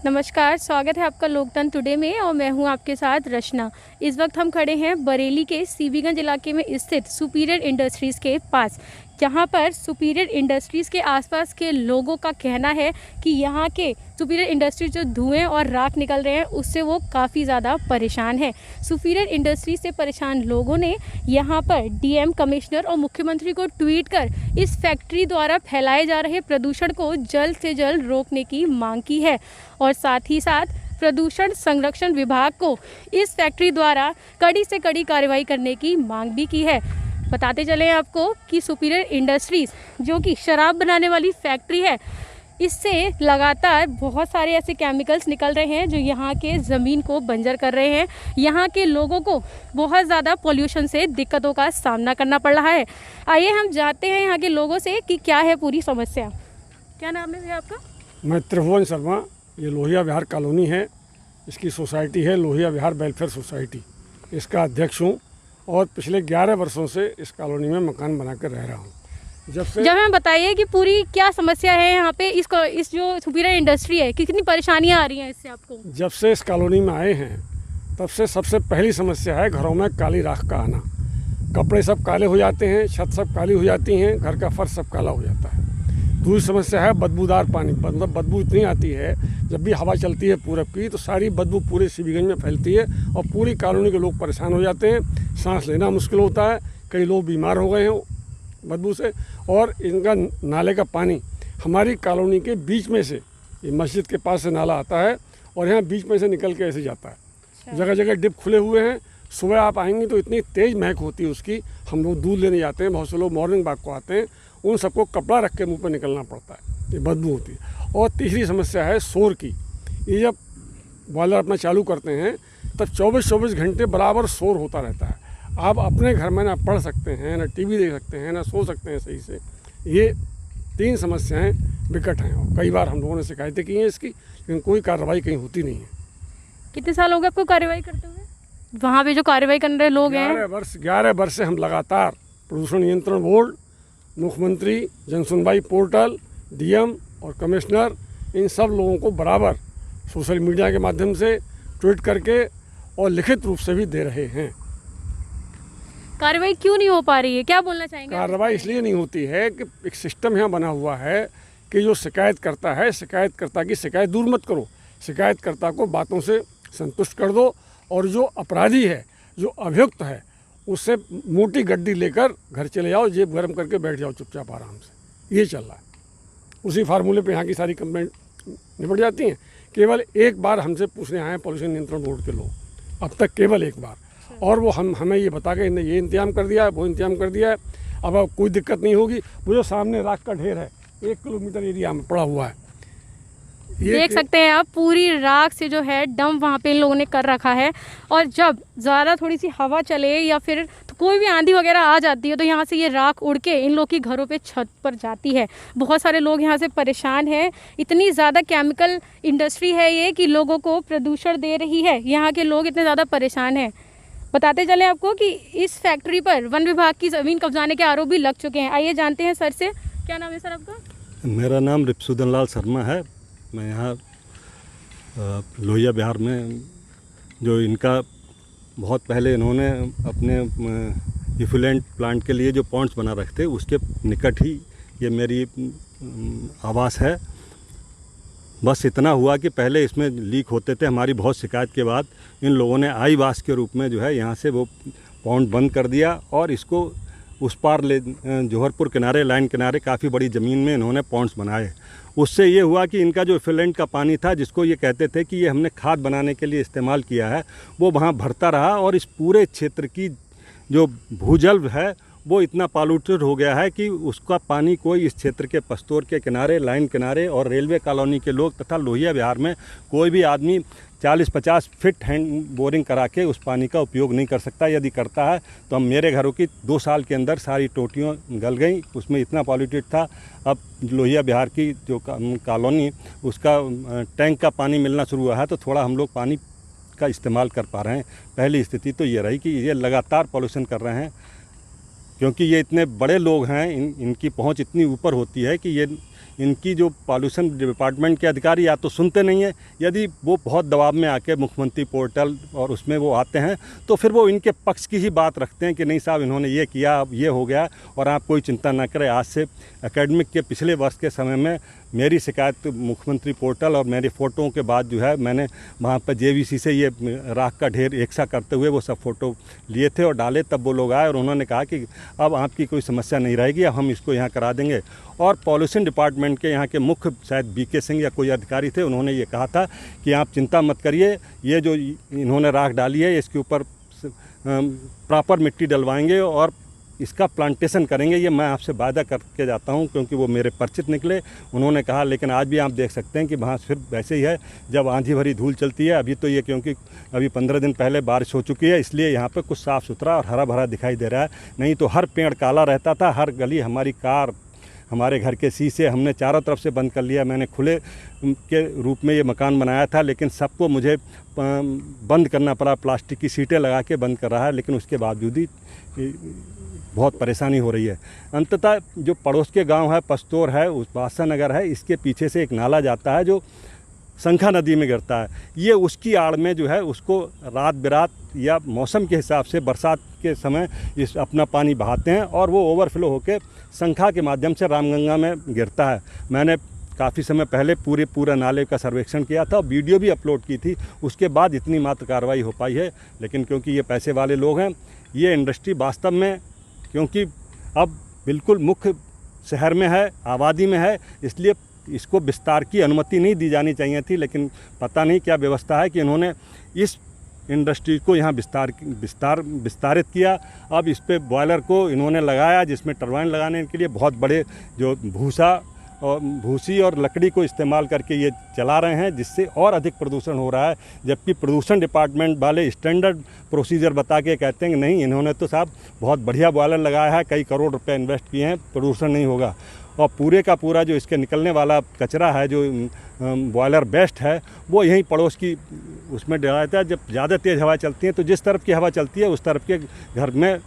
नमस्कार, स्वागत है आपका लोकतंत्र टुडे में और मैं हूं आपके साथ रचना। इस वक्त हम खड़े हैं बरेली के सीबीगंज इलाके में स्थित सुपीरियर इंडस्ट्रीज़ के पास, जहां पर सुपीरियर इंडस्ट्रीज़ के आसपास के लोगों का कहना है कि यहां के सुपीरियर इंडस्ट्रीज जो धुएं और राख निकल रहे हैं उससे वो काफ़ी ज़्यादा परेशान है। सुपीरियर इंडस्ट्रीज से परेशान लोगों ने यहां पर डीएम, कमिश्नर और मुख्यमंत्री को ट्वीट कर इस फैक्ट्री द्वारा फैलाए जा रहे प्रदूषण को जल्द से जल्द रोकने की मांग की है और साथ ही साथ प्रदूषण संरक्षण विभाग को इस फैक्ट्री द्वारा कड़ी से कड़ी कार्रवाई करने की मांग भी की है। बताते चले आपको कि सुपीरियर इंडस्ट्रीज़ जो कि शराब बनाने वाली फैक्ट्री है, इससे लगातार बहुत सारे ऐसे केमिकल्स निकल रहे हैं जो यहाँ के ज़मीन को बंजर कर रहे हैं। यहाँ के लोगों को बहुत ज़्यादा पोल्यूशन से दिक्कतों का सामना करना पड़ रहा है। आइए हम जानते हैं यहाँ के लोगों से कि क्या है पूरी समस्या। क्या नाम है भैया आपका? मैं त्रिभुवन शर्मा। ये लोहिया विहार कॉलोनी है, इसकी सोसाइटी है लोहिया विहार वेलफेयर सोसाइटी। इसका अध्यक्ष हूँ और पिछले 11 वर्षों से इस कॉलोनी में मकान बनाकर रह रहा हूँ। जब हमें बताइए कि पूरी क्या समस्या है यहाँ पे, इस जो सुपीरियर इंडस्ट्री है, कितनी परेशानियाँ आ रही हैं इससे आपको? जब से इस कॉलोनी में आए हैं तब से सबसे पहली समस्या है घरों में काली राख का आना। कपड़े सब काले हो जाते हैं, छत सब काली हो जाती हैं, घर का फर्श सब काला हो जाता है। दूसरी समस्या है बदबूदार पानी, मतलब बदबू इतनी आती है जब भी हवा चलती है पूरब की तो सारी बदबू पूरे सीबीगंज में फैलती है और पूरी कॉलोनी के लोग परेशान हो जाते हैं। सांस लेना मुश्किल होता है, कई लोग बीमार हो गए हैं बदबू से। और इनका नाले का पानी हमारी कॉलोनी के बीच में से, ये मस्जिद के पास से नाला आता है और यहाँ बीच में से निकल के ऐसे जाता है। जगह जगह डिप खुले हुए हैं। सुबह आप आएंगे तो इतनी तेज़ महक होती है उसकी। हम लोग दूध लेने जाते हैं, बहुत से लोग मॉर्निंग वॉक को आते हैं, उन सबको कपड़ा रख के मुँह पर निकलना पड़ता है, ये बदबू होती है। और तीसरी समस्या है शोर की। ये जब बॉयलर अपना चालू करते हैं तब 24-24 घंटे बराबर शोर होता रहता है। आप अपने घर में ना पढ़ सकते हैं, ना टीवी देख सकते हैं, ना सो सकते हैं सही से। ये 3 समस्याएं विकट हैं और कई बार हम लोगों ने शिकायतें की हैं इसकी, लेकिन कोई कार्रवाई कहीं होती नहीं है। कितने साल हो गए आपको कार्रवाई करते हुए? वहाँ पे जो कार्रवाई कर रहे लोग हैं 11 वर्ष से हम लगातार प्रदूषण नियंत्रण बोर्ड, मुख्यमंत्री, जनसुनवाई पोर्टल, डीएम और कमिश्नर, इन सब लोगों को बराबर सोशल मीडिया के माध्यम से ट्वीट करके और लिखित रूप से भी दे रहे हैं। कार्रवाई क्यों नहीं हो पा रही है, क्या बोलना चाहेंगे? कार्रवाई इसलिए नहीं होती है कि एक सिस्टम यहाँ बना हुआ है कि जो शिकायत करता है, शिकायतकर्ता की शिकायत दूर मत करो, शिकायतकर्ता को बातों से संतुष्ट कर दो और जो अपराधी है, जो अभियुक्त है, उससे मोटी गड्डी लेकर घर चले जाओ, जेब गर्म करके बैठ जाओ चुपचाप आराम से। ये चल रहा है। उसी फार्मूले पे यहाँ की सारी कंप्लेंट निपट जाती हैं। केवल एक बार हमसे पूछने आए हैं पॉल्यूशन नियंत्रण बोर्ड के लोग, अब तक केवल एक बार, और वो हमें ये बता के इन्हें ये इंतजाम कर दिया है, वो इंतजाम कर दिया है, अब कोई दिक्कत नहीं होगी। वो जो सामने राख का ढेर है 1 किलोमीटर एरिया में पड़ा हुआ है, देख सकते हैं आप, पूरी राख से जो है डंप वहाँ पे इन लोगों ने कर रखा है। और जब ज़्यादा थोड़ी सी हवा चले या फिर तो कोई भी आंधी वगैरह आ जाती है तो यहाँ से ये राख उड़ के इन लोग की घरों पे छत पर जाती है। बहुत सारे लोग यहाँ से परेशान हैं। इतनी ज़्यादा केमिकल इंडस्ट्री है ये कि लोगों को प्रदूषण दे रही है। यहाँ के लोग इतने ज़्यादा परेशान हैं। बताते चलें आपको कि इस फैक्ट्री पर वन विभाग की ज़मीन कब्जाने के आरोप भी लग चुके हैं। आइए जानते हैं सर से। क्या नाम है सर आपका? मेरा नाम रिपुदन लाल शर्मा है। मैं यहाँ लोहिया विहार में, जो इनका बहुत पहले इन्होंने अपने इफ्लुएंट प्लांट के लिए जो पॉन्ड्स बना रखे थे उसके निकट ही ये मेरी आवास है। बस इतना हुआ कि पहले इसमें लीक होते थे। हमारी बहुत शिकायत के बाद इन लोगों ने आई वास के रूप में जो है यहाँ से वो पॉन्ड बंद कर दिया और इसको उस पार जौहरपुर किनारे, लाइन किनारे काफ़ी बड़ी ज़मीन में इन्होंने पॉन्ड्स बनाए। उससे ये हुआ कि इनका जो इफ्लुएंट का पानी था, जिसको ये कहते थे कि ये हमने खाद बनाने के लिए इस्तेमाल किया है, वो वहाँ भरता रहा और इस पूरे क्षेत्र की जो भूजल है वो इतना पॉल्यूटेड हो गया है कि उसका पानी कोई इस क्षेत्र के पस्तौर के किनारे, लाइन किनारे और रेलवे कॉलोनी के लोग तथा लोहिया विहार में कोई भी आदमी 40-50 फीट हैंड बोरिंग करा के उस पानी का उपयोग नहीं कर सकता। यदि करता है तो हम, मेरे घरों की 2 साल के अंदर सारी टोटियाँ गल गई, उसमें इतना पॉल्यूटेड था। अब लोहिया विहार की जो कॉलोनी, उसका टैंक का पानी मिलना शुरू हुआ है तो थोड़ा हम लोग पानी का इस्तेमाल कर पा रहे हैं। पहली स्थिति तो ये रही कि ये लगातार पॉल्यूशन कर रहे हैं, क्योंकि ये इतने बड़े लोग हैं, इनकी पहुंच इतनी ऊपर होती है कि ये इनकी जो पॉल्यूशन डिपार्टमेंट के अधिकारी या तो सुनते नहीं है, यदि वो बहुत दबाव में आके मुख्यमंत्री पोर्टल और उसमें वो आते हैं तो फिर वो इनके पक्ष की ही बात रखते हैं कि नहीं साहब इन्होंने ये किया, अब ये हो गया और आप कोई चिंता ना करें। आज से एकेडमिक के पिछले वर्ष के समय में मेरी शिकायत मुख्यमंत्री पोर्टल और मेरी फ़ोटों के बाद जो है मैंने वहाँ पर JVC से ये राख का ढेर एकसा करते हुए वो सब फ़ोटो लिए थे और डाले। तब वो लोग आए और उन्होंने कहा कि अब आपकी कोई समस्या नहीं रहेगी, अब हम इसको यहाँ करा देंगे। और पॉल्यूशन डिपार्टमेंट के यहाँ के मुख्य शायद BK सिंह या कोई अधिकारी थे, उन्होंने ये कहा था कि आप चिंता मत करिए, ये जो इन्होंने राख डाली है इसके ऊपर प्रॉपर मिट्टी डलवाएंगे और इसका प्लांटेशन करेंगे। ये मैं आपसे वादा करके जाता हूँ क्योंकि वो मेरे परिचित निकले, उन्होंने कहा। लेकिन आज भी आप देख सकते हैं कि वहाँ सिर्फ वैसे ही है जब आंधी भरी धूल चलती है। अभी तो ये क्योंकि अभी 15 दिन पहले बारिश हो चुकी है इसलिए यहाँ पे कुछ साफ़ सुथरा और हरा भरा दिखाई दे रहा है, नहीं तो हर पेड़ काला रहता था, हर गली, हमारी कार, हमारे घर के शीशे हमने चारों तरफ से बंद कर लिया। मैंने खुले के रूप में ये मकान बनाया था लेकिन सबको मुझे बंद करना पड़ा, प्लास्टिक की सीटें लगा के बंद कर रहा है, लेकिन उसके बावजूद ही बहुत परेशानी हो रही है। अंततः जो पड़ोस के गांव है, पस्तौर है, उस बादशाह नगर है, इसके पीछे से एक नाला जाता है जो संखा नदी में गिरता है। ये उसकी आड़ में जो है उसको रात बिरात या मौसम के हिसाब से बरसात के समय इस अपना पानी बहाते हैं और वो ओवरफ्लो होकर संखा के माध्यम से रामगंगा में गिरता है। मैंने काफ़ी समय पहले पूरा नाले का सर्वेक्षण किया था और वीडियो भी अपलोड की थी, उसके बाद इतनी मात्र कार्रवाई हो पाई है। लेकिन क्योंकि ये पैसे वाले लोग हैं, ये इंडस्ट्री वास्तव में क्योंकि अब बिल्कुल मुख्य शहर में है, आबादी में है, इसलिए इसको विस्तार की अनुमति नहीं दी जानी चाहिए थी। लेकिन पता नहीं क्या व्यवस्था है कि इन्होंने इस इंडस्ट्री को यहाँ विस्तारित किया। अब इस पे बॉयलर को इन्होंने लगाया जिसमें टरबाइन लगाने के लिए बहुत बड़े जो भूसी और लकड़ी को इस्तेमाल करके ये चला रहे हैं, जिससे और अधिक प्रदूषण हो रहा है। जबकि प्रदूषण डिपार्टमेंट वाले स्टैंडर्ड प्रोसीजर बता के कहते हैं कि नहीं, इन्होंने तो साहब बहुत बढ़िया बॉयलर लगाया है, कई करोड़ रुपए इन्वेस्ट किए हैं, प्रदूषण नहीं होगा। और पूरे का पूरा जो इसके निकलने वाला कचरा है, जो बॉयलर वेस्ट है, वो यहीं पड़ोस की उसमें डाला जाता है। जब ज़्यादा तेज़ हवा चलती है तो जिस तरफ की हवा चलती है उस तरफ के घर में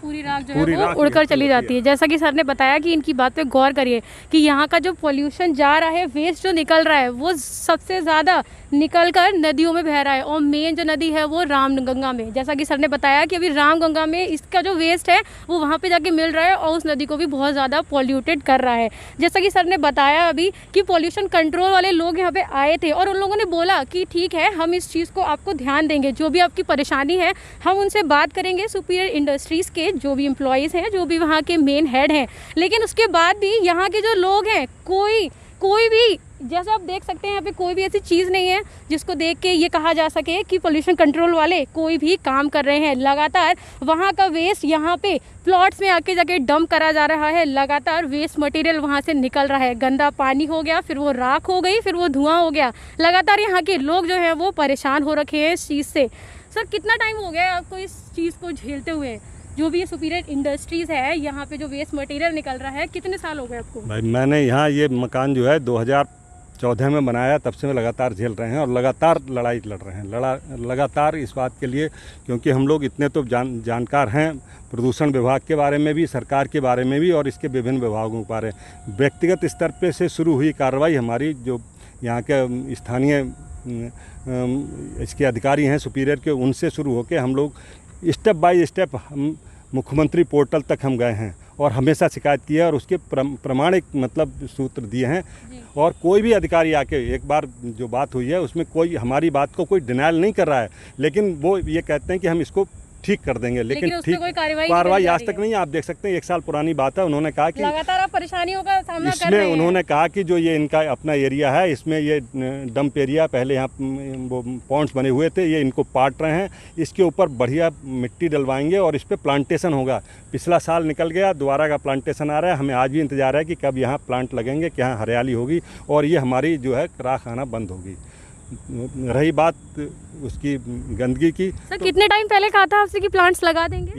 पूरी राख जो है वो उड़कर चली जाती है। जैसा कि सर ने बताया कि इनकी बात पे गौर करिए कि यहाँ का जो पोल्यूशन जा रहा है, वेस्ट जो निकल रहा है, वो सबसे ज़्यादा निकल कर नदियों में बह रहा है और मेन जो नदी है वो रामगंगा में। जैसा कि सर ने बताया कि अभी रामगंगा में इसका जो वेस्ट है वो वहाँ पे जाके मिल रहा है और उस नदी को भी बहुत ज़्यादा पॉल्यूटेड कर रहा है। जैसा कि सर ने बताया अभी कि पॉल्यूशन कंट्रोल वाले लोग यहाँ पे आए थे और उन लोगों ने बोला कि ठीक है, हम इस चीज़ को आपको ध्यान देंगे, जो भी आपकी परेशानी है हम उनसे बात करेंगे, सुपीरियर इंडस्ट्रीज़ के जो भी एम्प्लॉयज़ हैं, जो भी वहाँ के मेन हेड हैं। लेकिन उसके बाद भी यहाँ के जो लोग हैं, कोई भी, जैसे आप देख सकते हैं यहाँ पे कोई भी ऐसी चीज़ नहीं है जिसको देख के ये कहा जा सके कि पोल्यूशन कंट्रोल वाले कोई भी काम कर रहे हैं। लगातार वहाँ का वेस्ट यहाँ पे प्लॉट्स में आके जाके डंप करा जा रहा है, लगातार वेस्ट मटेरियल वहाँ से निकल रहा है। गंदा पानी हो गया, फिर वो राख हो गई, फिर वो धुआं हो गया। लगातार यहाँ के लोग जो हैं वो परेशान हो रखे हैं इस चीज़ से। सर, कितना टाइम हो गया आपको इस चीज़ को झेलते हुए? जो भी ये सुपीरियर इंडस्ट्रीज़ है, यहाँ पे जो वेस्ट मटेरियल निकल रहा है, कितने साल हो गए आपको? भाई, मैंने यहाँ ये मकान जो है 2014 में बनाया, तब से मैं लगातार झेल रहे हैं और लगातार लड़ाई लड़ रहे हैं। लगातार इस बात के लिए, क्योंकि हम लोग इतने तो जानकार हैं प्रदूषण विभाग के बारे में भी, सरकार के बारे में भी और इसके विभिन्न विभागों के बारे में। व्यक्तिगत स्तर पे से शुरू हुई कार्रवाई हमारी, जो यहाँ के स्थानीय इसके अधिकारी हैं सुपीरियर के, उनसे शुरू होकर हम लोग स्टेप बाय स्टेप हम मुख्यमंत्री पोर्टल तक हम गए हैं और हमेशा शिकायत की है और उसके प्रमाणिक मतलब सूत्र दिए हैं। और कोई भी अधिकारी आके, एक बार जो बात हुई है उसमें कोई हमारी बात को कोई डिनाइल नहीं कर रहा है, लेकिन वो ये कहते हैं कि हम इसको ठीक कर देंगे, लेकिन ठीक कार्रवाई आज तक नहीं है। आप देख सकते हैं 1 साल पुरानी बात है। उन्होंने कहा कि लगातार आप परेशानियों का सामना कर रहे हैं। उन्होंने कहा कि जो ये इनका अपना एरिया है, इसमें ये डंप एरिया, पहले यहाँ वो पॉन्ड्स बने हुए थे, ये इनको पाट रहे हैं, इसके ऊपर बढ़िया मिट्टी डलवाएंगे और इस पर प्लांटेशन होगा। पिछला साल निकल गया, दोबारा का प्लांटेशन आ रहा है। हमें आज भी इंतजार है कि कब यहाँ प्लांट लगेंगे, क्या हरियाली होगी और ये हमारी जो है राख आना बंद होगी। रही बात उसकी गंदगी की, सर कितने टाइम पहले कहा था आपसे कि प्लांट्स लगा देंगे?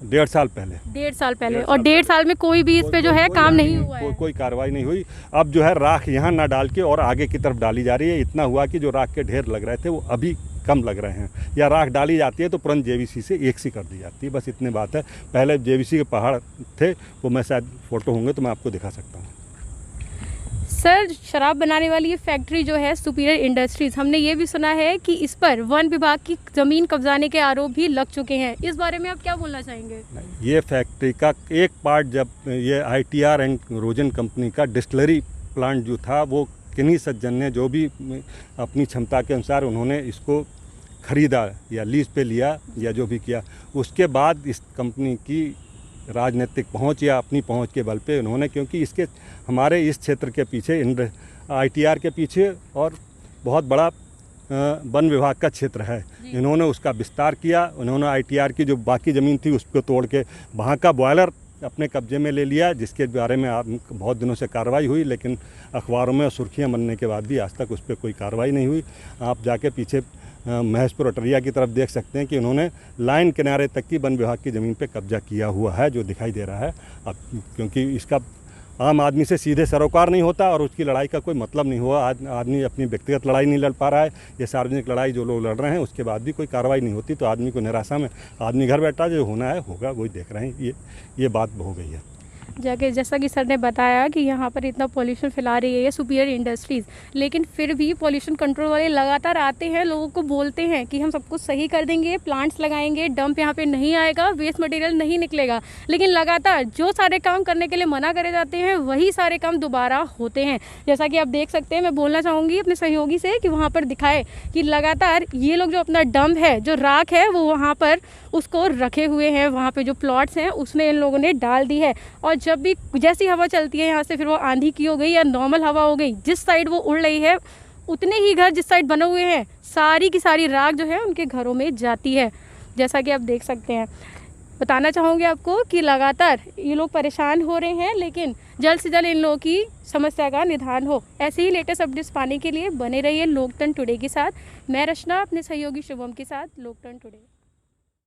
1.5 साल पहले। 1.5 साल पहले। और 1.5 साल में कोई भी इस पे जो है काम नहीं हुआ है, कोई कार्रवाई नहीं हुई। अब जो है राख यहाँ ना डाल के और आगे की तरफ डाली जा रही है। इतना हुआ कि जो राख के ढेर लग रहे थे वो अभी कम लग रहे हैं, या राख डाली जाती है तो तुरंत JVC से एक सी कर दी जाती है, बस इतनी बात है। पहले JVC के पहाड़ थे, वो मैं शायद फ़ोटो होंगे तो मैं आपको दिखा सकता हूँ। सर, शराब बनाने वाली ये फैक्ट्री जो है सुपीरियर इंडस्ट्रीज, हमने ये भी सुना है कि इस पर वन विभाग की ज़मीन कब्जाने के आरोप भी लग चुके हैं। इस बारे में आप क्या बोलना चाहेंगे? ये फैक्ट्री का एक पार्ट, जब ये ITR एंड रोजन कंपनी का डिस्टिलरी प्लांट जो था, वो किन्हीं सज्जन ने जो भी अपनी क्षमता के अनुसार उन्होंने इसको ख़रीदा या लीज पे लिया या जो भी किया, उसके बाद इस कंपनी की राजनीतिक पहुंच या अपनी पहुंच के बल पे उन्होंने, क्योंकि इसके हमारे इस क्षेत्र के पीछे ITR के पीछे और बहुत बड़ा वन विभाग का क्षेत्र है, इन्होंने उसका विस्तार किया। उन्होंने ITR की जो बाकी ज़मीन थी उसको तोड़ के वहाँ का बॉयलर अपने कब्जे में ले लिया, जिसके बारे में बहुत दिनों से कार्रवाई हुई, लेकिन अखबारों में सुर्खियां बनने के बाद भी आज तक उस पर कोई कार्रवाई नहीं हुई। आप जाके पीछे महेशपुर अटरिया की तरफ देख सकते हैं कि उन्होंने लाइन किनारे तक की वन विभाग की ज़मीन पे कब्जा किया हुआ है, जो दिखाई दे रहा है। अब क्योंकि इसका आम आदमी से सीधे सरोकार नहीं होता और उसकी लड़ाई का कोई मतलब नहीं हुआ। आदमी अपनी व्यक्तिगत लड़ाई नहीं लड़ पा रहा है, ये सार्वजनिक लड़ाई जो लोग लड़ रहे हैं उसके बाद भी कोई कार्रवाई नहीं होती, तो आदमी को निराशा में आदमी घर बैठा, जो होना है होगा, वही देख रहे हैं। ये बात हो गई है। जाके जैसा कि सर ने बताया कि यहाँ पर इतना पॉल्यूशन फैला रही है ये सुपीरियर इंडस्ट्रीज़, लेकिन फिर भी पॉल्यूशन कंट्रोल वाले लगातार आते हैं, लोगों को बोलते हैं कि हम सब कुछ सही कर देंगे, प्लांट्स लगाएंगे, डंप यहाँ पे नहीं आएगा, वेस्ट मटेरियल नहीं निकलेगा, लेकिन लगातार जो सारे काम करने के लिए मना करे जाते हैं वही सारे काम दोबारा होते हैं। जैसा कि आप देख सकते हैं, मैं बोलना चाहूँगी अपने सहयोगी से कि वहाँ पर दिखाए कि लगातार ये लोग जो अपना डंप है, जो राख है, वो वहाँ पर उसको रखे हुए हैं, वहाँ पे जो प्लॉट्स हैं उसमें इन लोगों ने डाल दी है। और जब भी जैसी हवा चलती है यहाँ से, फिर वो आंधी की हो गई या नॉर्मल हवा हो गई, जिस साइड वो उड़ रही है उतने ही घर जिस साइड बने हुए हैं, सारी की सारी राख जो है उनके घरों में जाती है, जैसा कि आप देख सकते हैं। बताना चाहूँगी आपको कि लगातार ये लोग परेशान हो रहे हैं, लेकिन जल्द से जल्द इन लोगों की समस्या का निदान हो। ऐसे ही लेटेस्ट अपडेट्स पाने के लिए बने रहिए लोकतंत्र टुडे के साथ। मैं रचना अपने सहयोगी शुभम के साथ, लोकतंत्र टुडे।